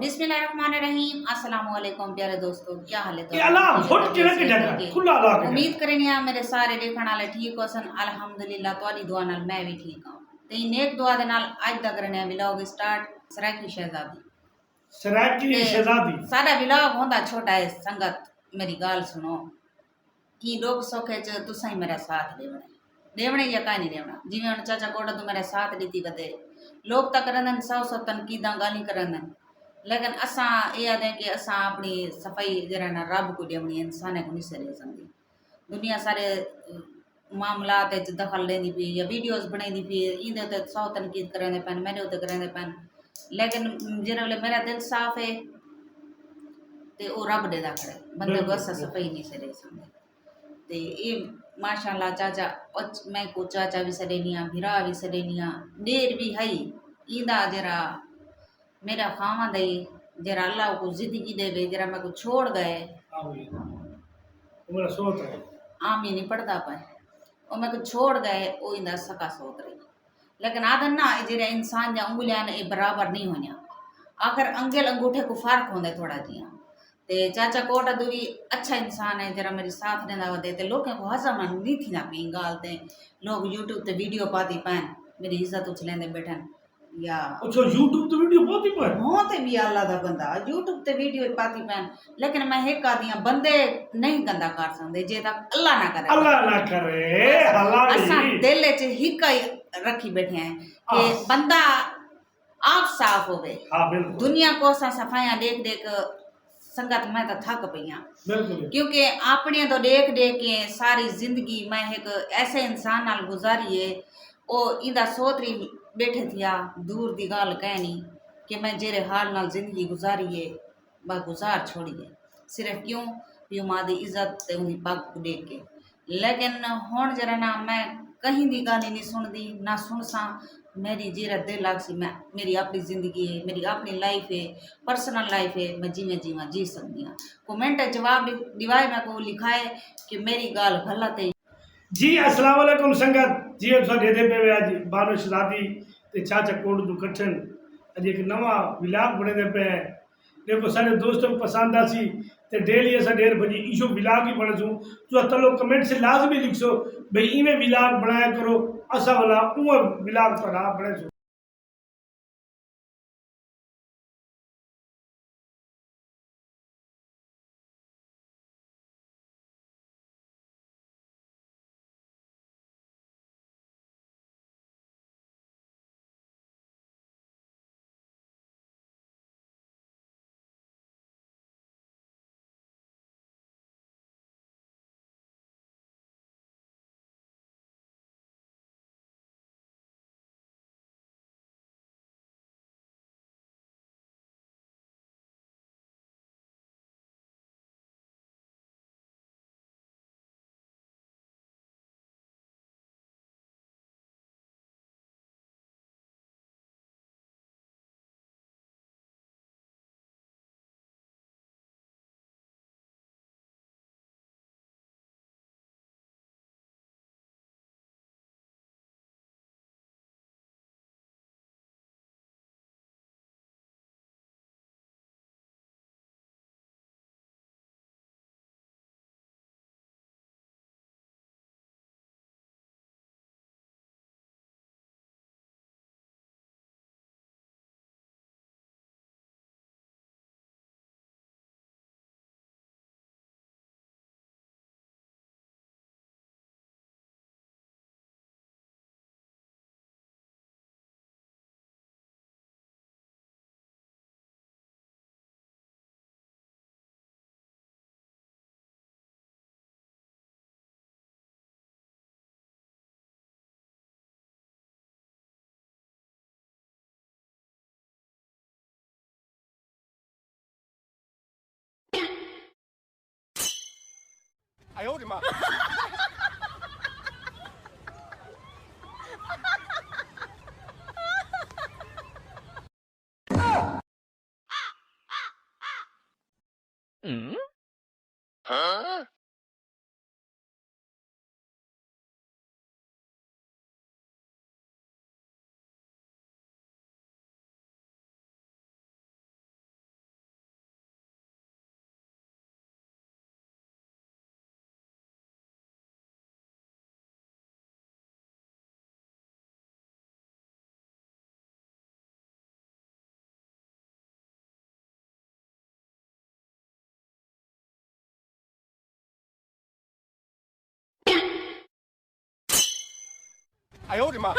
बिस्मिल्लाहिर्रहमानिर्रहीम। अस्सलाम वालेकुम प्यारे दोस्तों, क्या हाल है? ये अलार्म फुट के रख जगह खुला ला के उम्मीद करनी है मेरे सारे देखने वाले ठीक हो सन। अल्हम्दुलिल्लाह तुम्हारी दुआ नाल मैं भी ठीक हूं। ते नेक दुआ दे नाल आज दा करने व्लॉग स्टार्ट सराकी शहजादी। सराकी शहजादी सारा व्लॉग होंदा छोटा है संगत, मेरी गाल सुनो। ई लोग सौखे च तुसा ही मेरा साथ देवणे या काई नहीं देवना। जिवें हुण चाचा कोड़ा तू मेरा साथ दीती बदे लोग तक करंदन सौ तनकीदा गाली करंदन, लेकिन असा ये आदे कि असा अपनी सफाई जरा ना रब को देवनी इंसान को नहीं सरे संदी। दुनिया सारे मामलात दखल लेंदी पी या वीडियोस बनाई पी, इंदे ते सौ तनकीद करेंदे पैन, मेरे उत्ते करेंदे पैन, लेकिन जिन्हें वेले मेरा दिल साफ है ते ओ रब दे दा खड़े बंदे को असा सफाई नहीं सरे संदे। ते ये माशाल्लाह चाचा मैं को चाचा भी सरेनिया, भिरा भी सरेनिया, देर भी है इंदा जरा मेरा खावा दे जरा अल्लाह को जिंदगी देवे, जरा मैं को छोड़ गए आमी नहीं पढ़ता पाए और मैं को छोड़ गए वो इंदा सका सोत रही। लेकिन आदन ना जरा इंसान जा उंगलियां ने बराबर नहीं होनिया, आखिर अंगेल अंगूठे को फर्क होंदा थोड़ा जिया। ते चाचा कोटा दूरी अच्छा इंसान है, जरा मेरे साथ रहना वदे ते लोगों को हज़म नहीं थी ना पी गालते लोग यूट्यूब ते वीडियो पाती पैन मेरी इज्जत उछलेंदे बैठन या अच्छा यूट्यूब ते वीडियो पाती पैन हां ते भी अल्लाह दा बंदा यूट्यूब ते वीडियो पाती पैन, लेकिन मैं एक आदियां बंदे नहीं गंदा कर सकदे जे तक अल्लाह ना करे। अल्लाह ना करे हलाल असा दिल च हिक ही रखी बैठे हैं कि बंदा आप साफ होवे। हां बिल्कुल दुनिया को असा सफाइयां देख देख संगत मैं तो थक पईया, क्योंकि अपने तो देख देख के सारी जिंदगी मैं एक ऐसे इंसान नाल गुजारी है ओ इंदा सोतरी बैठे थिया दूर दी गाल कहनी कि मैं जेरे हाल नाल जिंदगी गुजारी है बा गुजार छोड़ी है सिर्फ क्यों पियो मां दी इज्जत ते उन्हीं पग को देख के। लेकिन हुण जरा ना मैं कहीं दी गाली नहीं सुनदी ना सुनसा, मेरी जीरा दिल लग सी मैं मेरी अपनी जिंदगी है, मेरी अपनी लाइफ है, पर्सनल लाइफ है, मैं जिमें जीवा जी सकती हाँ। कमेंट जवाब दिवाए मैं को लिखाए कि मेरी गाल गलत है जी। अस्सलाम वालेकुम संगत जी दे दे पे आज बानो शहजादी ते चाचा कोड दू कठन आज एक नवा व्लॉग बने दे पे देखो सारे दोस्तों को पसंद आसी ते डेली ऐसा डेढ़ बजे इशो व्लॉग ही बना छूं तो तलो कमेंट से लाजमी लिखो भाई इवें व्लॉग बनाया करो असा वाला वो व्लॉग पर आप बने छो।哎呦我的妈！嗯？啊？哎呦我的妈！